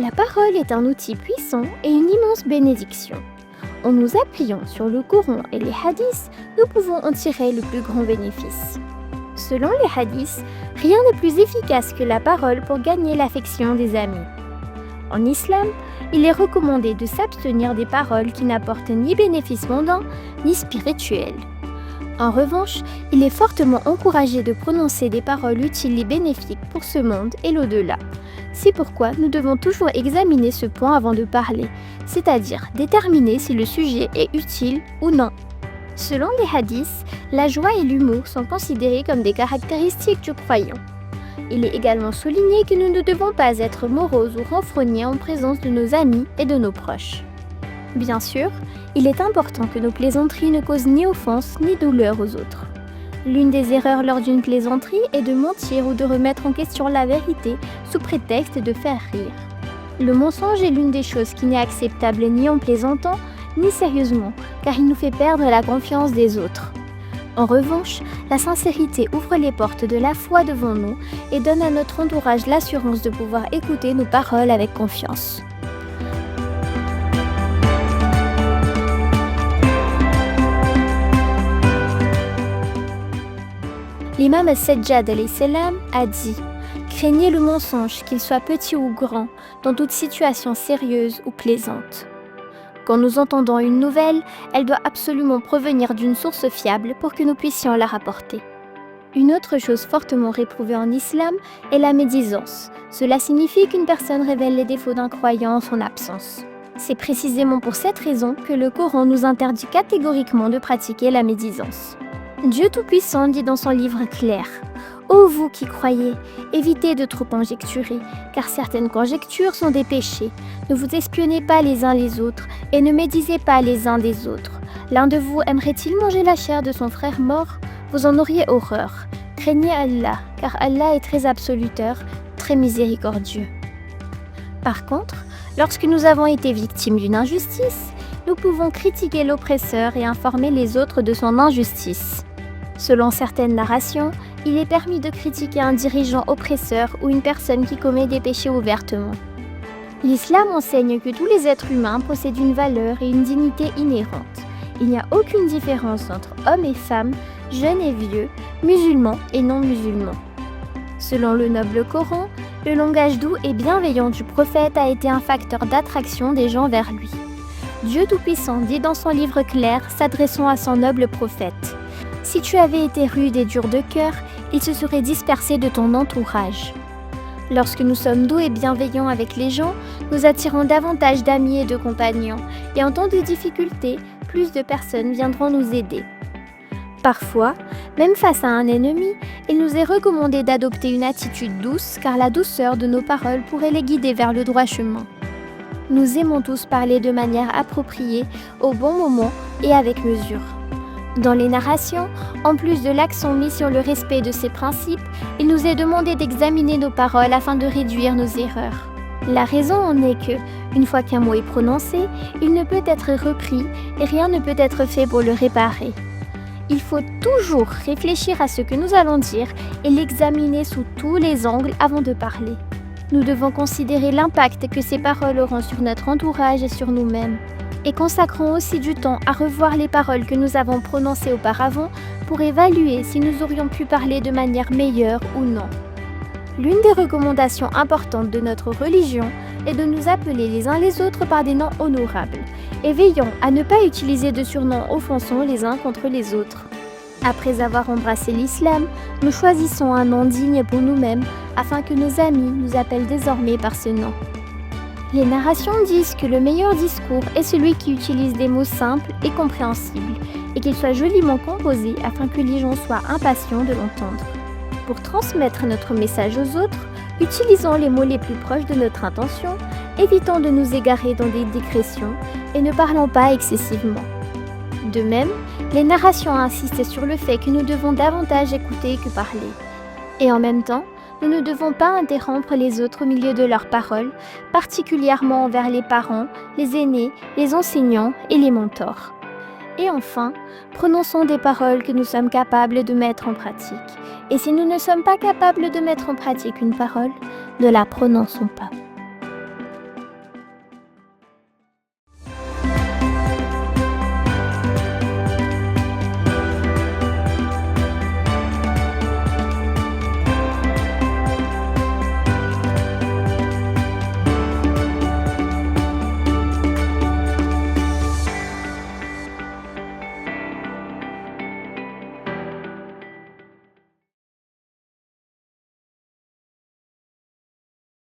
La parole est un outil puissant et une immense bénédiction. En nous appuyant sur le Coran et les hadiths, nous pouvons en tirer le plus grand bénéfice. Selon les hadiths, rien n'est plus efficace que la parole pour gagner l'affection des amis. En islam, il est recommandé de s'abstenir des paroles qui n'apportent ni bénéfice mondain ni spirituel. En revanche, il est fortement encouragé de prononcer des paroles utiles et bénéfiques pour ce monde et l'au-delà. C'est pourquoi nous devons toujours examiner ce point avant de parler, c'est-à-dire déterminer si le sujet est utile ou non. Selon les hadiths, la joie et l'humour sont considérés comme des caractéristiques du croyant. Il est également souligné que nous ne devons pas être moroses ou renfrognés en présence de nos amis et de nos proches. Bien sûr, il est important que nos plaisanteries ne causent ni offense ni douleur aux autres. L'une des erreurs lors d'une plaisanterie est de mentir ou de remettre en question la vérité sous prétexte de faire rire. Le mensonge est l'une des choses qui n'est acceptable ni en plaisantant, ni sérieusement, car il nous fait perdre la confiance des autres. En revanche, la sincérité ouvre les portes de la foi devant nous et donne à notre entourage l'assurance de pouvoir écouter nos paroles avec confiance. L'imam As-Sajjad alayhi salam a dit « Craignez le mensonge, qu'il soit petit ou grand, dans toute situation sérieuse ou plaisante. » Quand nous entendons une nouvelle, elle doit absolument provenir d'une source fiable pour que nous puissions la rapporter. Une autre chose fortement réprouvée en islam est la médisance. Cela signifie qu'une personne révèle les défauts d'un croyant en son absence. C'est précisément pour cette raison que le Coran nous interdit catégoriquement de pratiquer la médisance. Dieu Tout-Puissant dit dans son livre clair « Ô vous qui croyez, évitez de trop conjecturer, car certaines conjectures sont des péchés. Ne vous espionnez pas les uns les autres, et ne médisez pas les uns des autres. L'un de vous aimerait-il manger la chair de son frère mort? Vous en auriez horreur. Craignez Allah, car Allah est très absoluteur, très miséricordieux. » Par contre, lorsque nous avons été victimes d'une injustice, nous pouvons critiquer l'oppresseur et informer les autres de son injustice. Selon certaines narrations, il est permis de critiquer un dirigeant oppresseur ou une personne qui commet des péchés ouvertement. L'islam enseigne que tous les êtres humains possèdent une valeur et une dignité inhérentes. Il n'y a aucune différence entre hommes et femmes, jeunes et vieux, musulmans et non-musulmans. Selon le noble Coran, le langage doux et bienveillant du prophète a été un facteur d'attraction des gens vers lui. Dieu Tout-Puissant dit dans son livre clair, s'adressant à son noble prophète « Si tu avais été rude et dur de cœur, il se serait dispersé de ton entourage. » Lorsque nous sommes doux et bienveillants avec les gens, nous attirons davantage d'amis et de compagnons, et en temps de difficulté, plus de personnes viendront nous aider. Parfois, même face à un ennemi, il nous est recommandé d'adopter une attitude douce, car la douceur de nos paroles pourrait les guider vers le droit chemin. Nous aimons tous parler de manière appropriée, au bon moment et avec mesure. Dans les narrations, en plus de l'accent mis sur le respect de ces principes, il nous est demandé d'examiner nos paroles afin de réduire nos erreurs. La raison en est que, une fois qu'un mot est prononcé, il ne peut être repris et rien ne peut être fait pour le réparer. Il faut toujours réfléchir à ce que nous allons dire et l'examiner sous tous les angles avant de parler. Nous devons considérer l'impact que ces paroles auront sur notre entourage et sur nous-mêmes. Et consacrons aussi du temps à revoir les paroles que nous avons prononcées auparavant pour évaluer si nous aurions pu parler de manière meilleure ou non. L'une des recommandations importantes de notre religion est de nous appeler les uns les autres par des noms honorables, et veillons à ne pas utiliser de surnoms offensants les uns contre les autres. Après avoir embrassé l'islam, nous choisissons un nom digne pour nous-mêmes afin que nos amis nous appellent désormais par ce nom. Les narrations disent que le meilleur discours est celui qui utilise des mots simples et compréhensibles, et qu'il soit joliment composé afin que les gens soient impatients de l'entendre. Pour transmettre notre message aux autres, utilisons les mots les plus proches de notre intention, évitons de nous égarer dans des digressions et ne parlons pas excessivement. De même, les narrations insistent sur le fait que nous devons davantage écouter que parler. Et en même temps, nous ne devons pas interrompre les autres au milieu de leurs paroles, particulièrement envers les parents, les aînés, les enseignants et les mentors. Et enfin, prononçons des paroles que nous sommes capables de mettre en pratique. Et si nous ne sommes pas capables de mettre en pratique une parole, ne la prononçons pas.